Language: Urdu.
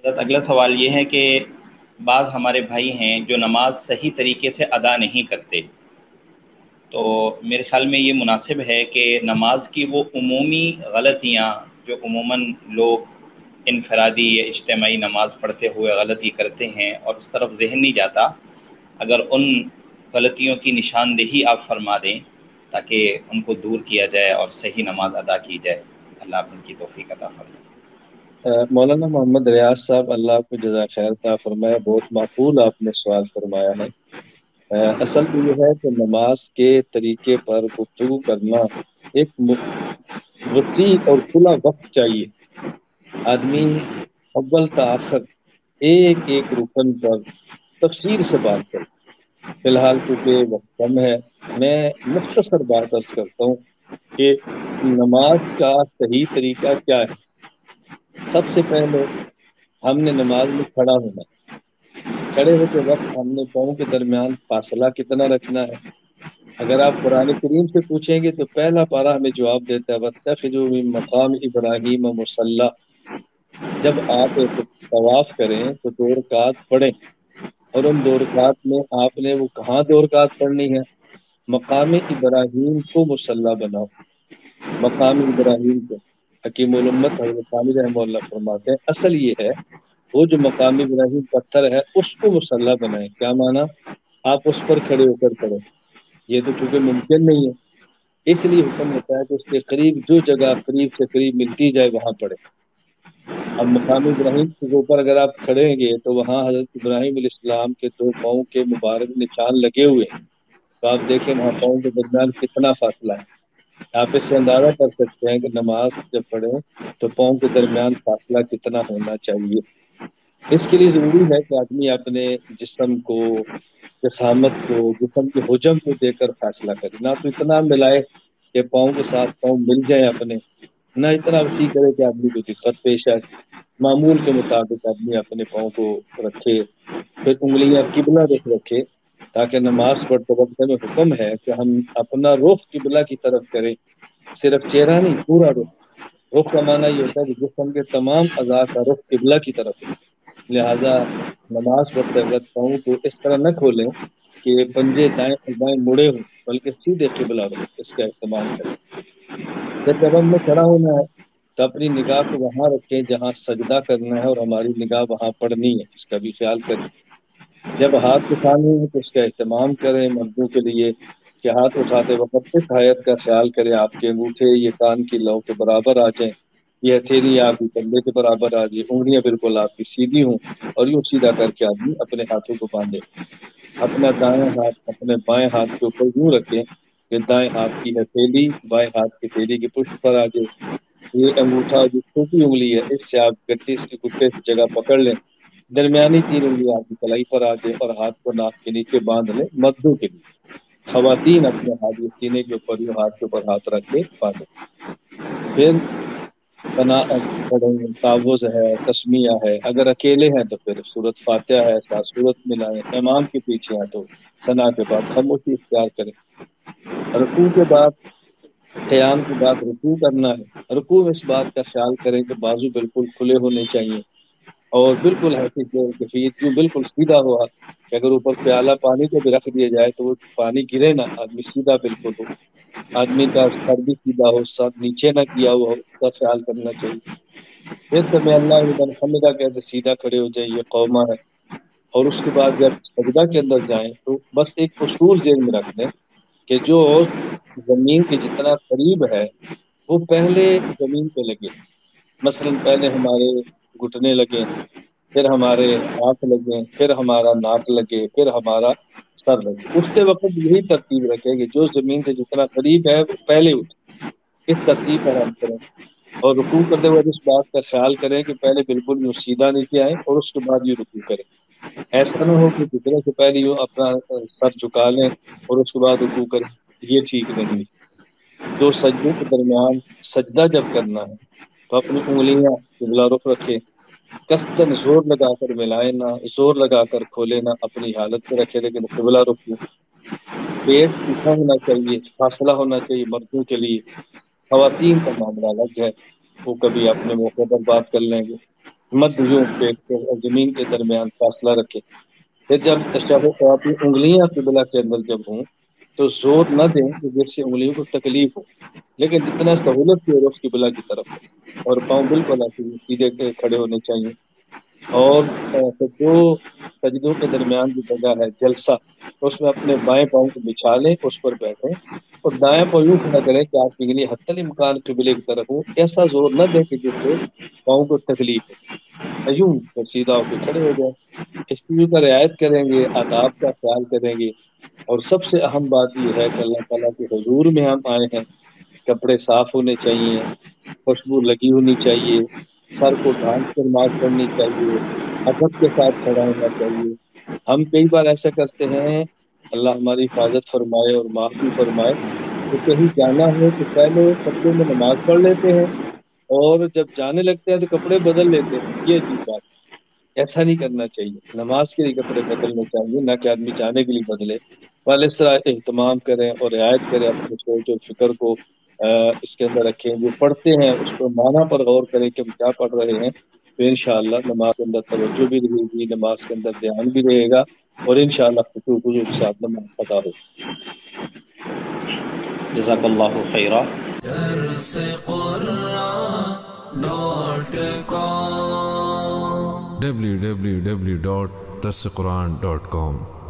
حضرت اگلا سوال یہ ہے کہ بعض ہمارے بھائی ہیں جو نماز صحیح طریقے سے ادا نہیں کرتے، تو میرے خیال میں یہ مناسب ہے کہ نماز کی وہ عمومی غلطیاں جو عموماً لوگ انفرادی یا اجتماعی نماز پڑھتے ہوئے غلطی کرتے ہیں اور اس طرف ذہن نہیں جاتا، اگر ان غلطیوں کی نشاندہی آپ فرما دیں تاکہ ان کو دور کیا جائے اور صحیح نماز ادا کی جائے۔ اللہ آپ ان کی توفیق عطا فرمائے۔ مولانا محمد ریاض صاحب، اللہ آپ کو جزائے خیر عطا فرمائے، بہت معقول آپ نے سوال فرمایا ہے۔ اصل میں یہ ہے کہ نماز کے طریقے پر گفتگو کرنا ایک وسیع اور کھلا وقت چاہیے۔ آدمی جی اول تاخر ایک ایک رکن پر تفصیل سے بات کرے۔ فی الحال چونکہ وقت کم ہے، میں مختصر بات عرض کرتا ہوں کہ نماز کا صحیح طریقہ کیا ہے۔ سب سے پہلے ہم نے نماز میں کھڑا ہونا ہے۔ کھڑے ہوتے وقت ہم نے پاؤں کے درمیان فاصلہ کتنا رکھنا ہے۔ اگر آپ قرآن کریم سے پوچھیں گے تو پہلا پارہ ہمیں جواب دیتا ہے وَاتَّخِذُوا مِن مقام ابراہیم مصلی۔ جب آپ ایک طواف کریں تو 2 رکعت پڑھیں، اور ان 2 رکعت میں آپ نے وہ کہاں 2 رکعت پڑھنی ہے؟ مقام ابراہیم کو مصلی بناؤ۔ مقام ابراہیم کو حکیم الامت حضرت ثانی رحمہ اللہ فرماتے ہیں اصل یہ ہے، وہ جو مقام ابراہیم پتھر ہے اس کو مصلی بنائیں۔ کیا مانا؟ آپ اس پر کھڑے ہو کر پڑھیں۔ یہ تو چونکہ ممکن نہیں ہے، اس لیے حکم ہوتا ہے کہ اس کے قریب جو جگہ قریب سے قریب ملتی جائے وہاں پڑھیں۔ اب مقام ابراہیم کے اوپر اگر آپ کھڑے گے تو وہاں حضرت ابراہیم علیہ السلام کے 2 پاؤں کے مبارک نشان لگے ہوئے ہیں، تو آپ دیکھیں وہاں پاؤں کے درمیان کتنا فاصلہ ہے۔ آپ اس سے اندازہ کر سکتے ہیں کہ نماز جب پڑھیں تو پاؤں کے درمیان فاصلہ کتنا ہونا چاہیے۔ اس کے لیے ضروری ہے کہ آدمی اپنے جسم کو، جسامت کو، جسم کے حجم کو دیکھ کر فیصلہ کرے، نہ تو اتنا ملائے کہ پاؤں کے ساتھ پاؤں مل جائیں اپنے، نہ اتنا وسیع کرے کہ آدمی کو دقت پیش آئے۔ معمول کے مطابق آدمی اپنے پاؤں کو رکھے، پھر انگلیاں قبلہ رخ رکھے، تاکہ نماز پڑھتے وقت میں حکم ہے کہ ہم اپنا رخ قبلہ کی طرف کریں، صرف چہرہ نہیں، پورا رخ۔ رخ کا معنی یہ ہوتا ہے کہ جسم کے تمام اعضاء کا رخ قبلہ کی طرف ہے۔ لہذا نماز پڑھتے وقت پاؤں کو اس طرح نہ کھولیں کہ پنجے دائیں اور بائیں مڑے ہوں، بلکہ سیدھے قبلہ رخ اس کا اہتمام کریں۔ پھر جب ہم نے کھڑا ہونا ہے تو اپنی نگاہ کو وہاں رکھیں جہاں سجدہ کرنا ہے، اور ہماری نگاہ وہاں پڑنی ہے، اس کا بھی خیال کریں۔ جب ہاتھ اٹھانے ہیں تو اس کا اہتمام کریں مردوں کے لیے کہ ہاتھ اٹھاتے وقت اس حیت کا خیال کریں آپ کے انگوٹھے یہ کان کی لو کے برابر آ جائیں، یہ ہتھیلی آپ کی کندھے کے برابر آ جائے، انگلیاں بالکل آپ کی سیدھی ہوں، اور یوں سیدھا کر کے آدمی اپنے ہاتھوں کو باندھے۔ اپنا دائیں ہاتھ اپنے بائیں ہاتھ کے اوپر یوں رکھیں کہ دائیں ہاتھ کی ہتھیلی بائیں ہاتھ کی ہتھیلی کی پشت پر آ جائے۔ یہ انگوٹھا جو چھوٹی انگلی ہے اس سے آپ گٹی اس کی گٹے کی جگہ پکڑ لیں، درمیانی 3 انگلی آپ کی کلائی پر آ جائے، اور ہاتھ کو ناک کے نیچے باندھ لیں مردوں کے لیے۔ خواتین اپنے ہاتھ یہ سینے کے اوپر یوں ہاتھ کے اوپر ہاتھ رکھ کے باندھیں۔ پھر پڑھیں، تعوذ ہے، تسمیہ ہے، اگر اکیلے ہیں تو پھر سورت فاتحہ ہے، ساتھ سورت ملائیں، امام کے پیچھے ہیں تو ثنا کے بعد خاموشی اختیار کریں۔ رکوع کے بعد، قیام کے بعد رکوع کرنا ہے، رکوع میں اس بات کا خیال کریں کہ بازو بالکل کھلے ہونے چاہیے، اور بالکل ایسی کیفیت یوں بالکل سیدھا ہوا کہ اگر اوپر پیالہ پانی کو بھی رکھ دیا جائے تو وہ پانی گرے نہ، آدمی سیدھا بالکل ہو، آدمی کا سر بھی سیدھا ہو، سر نیچے نہ کیا ہوا ہو، اس کا خیال کرنا چاہیے۔ پھر سمع اللہ لمن حمدہ کہتے سیدھا کھڑے ہو جائیں، یہ قومہ ہے۔ اور اس کے بعد جب سجدہ کے اندر جائیں تو بس ایک اصول ذہن میں رکھ لیں کہ جو زمین کے جتنا قریب ہے وہ پہلے زمین پہ لگے۔ مثلا پہلے ہمارے گھٹنے لگے، پھر ہمارے ہاتھ لگے، پھر ہمارا ناک لگے، پھر ہمارا سر لگے۔ اٹھتے وقت یہی ترتیب رکھے کہ جو زمین سے جتنا قریب ہے وہ پہلے اٹھے، اس ترتیب پر ہم کریں۔ اور رکوع کرتے وقت اس بات کا خیال کریں کہ پہلے بالکل یوں سیدھا نیچے آئیں اور اس کے بعد یوں رکوع کریں۔ ایسا نہ ہو کہ جتنے سے پہلے یوں اپنا سر جھکا لیں اور اس کے بعد رکوع کریں، یہ ٹھیک نہیں ہے۔ دو سجدوں کے درمیان سجدہ جب کرنا ہے تو اپنی انگلیاں قبلہ رخ رکھے، کستن زور لگا کر ملائے نہ، زور لگا کر کھولے نہ، اپنی حالت پہ رکھے لیکن قبلہ رخ ہو۔ پیٹ سیکھا ہونا چاہیے، فاصلہ ہونا چاہیے مردوں کے لیے۔ خواتین کا معاملہ الگ ہے، وہ کبھی اپنے موقع پر بات کر لیں گے۔ مد یوں پیٹ کے اور زمین کے درمیان فاصلہ رکھے. پھر جب تشہد آپ کی انگلیاں قبلہ کے اندر جب ہوں تو زور نہ دیں کہ جس سے انگلیوں کو تکلیف ہو، لیکن جتنا سہولت کی رخ قبلہ کی طرف ہو، اور پاؤں بالکل ایسے سیدھے کھڑے ہونے چاہیے. اور پھر جو سجدوں کے درمیان جو جگہ ہے جلسہ، اس میں اپنے بائیں پاؤں کو بچھا لیں، اس پر بیٹھیں اور دائیں پاؤں یوں کھڑا کریں کہ آپ کی انگلی حتی الامکان قبلے کی طرف ہو. ایسا زور نہ دیں کہ جس سے پاؤں کو تکلیف ہو. یوں پھر سیدھا ہو کے کھڑے ہو جائیں. اس چیزوں کا رعایت کریں گے، آداب کا خیال کریں گے. اور سب سے اہم بات یہ ہے کہ اللہ تعالیٰ کے حضور میں ہم آئے ہیں، کپڑے صاف ہونے چاہیے، خوشبو لگی ہونی چاہیے، سر کو ڈھانپ کر نماز پڑھنی چاہیے، ادب کے ساتھ کھڑا ہونا چاہیے. ہم کئی بار ایسا کرتے ہیں، اللہ ہماری حفاظت فرمائے اور معاف بھی فرمائے، کہ کہیں جانا ہو تو پہلے کپڑے میں نماز پڑھ لیتے ہیں اور جب جانے لگتے ہیں تو کپڑے بدل لیتے ہیں. یہ عجیب بات ہے، ایسا نہیں کرنا چاہیے. نماز کے لیے کپڑے بدلنے چاہیے، نہ کہ آدمی جانے کے لیے بدلے. والے اس طرح اہتمام کریں اور رعایت کریں، اپنے سوچ اور فکر کو اس کے اندر رکھیں. جو پڑھتے ہیں اس کو معنی پر غور کریں کہ ہم کیا پڑھ رہے ہیں، تو انشاءاللہ نماز کے اندر توجہ بھی رہے گی، نماز کے اندر دھیان بھی رہے گا، اور انشاءاللہ خشوع و خضوع کے ساتھ نماز ادا ہوگی. جزاک اللہ خیرہ. درس قرآن.com www.درسقرآن.com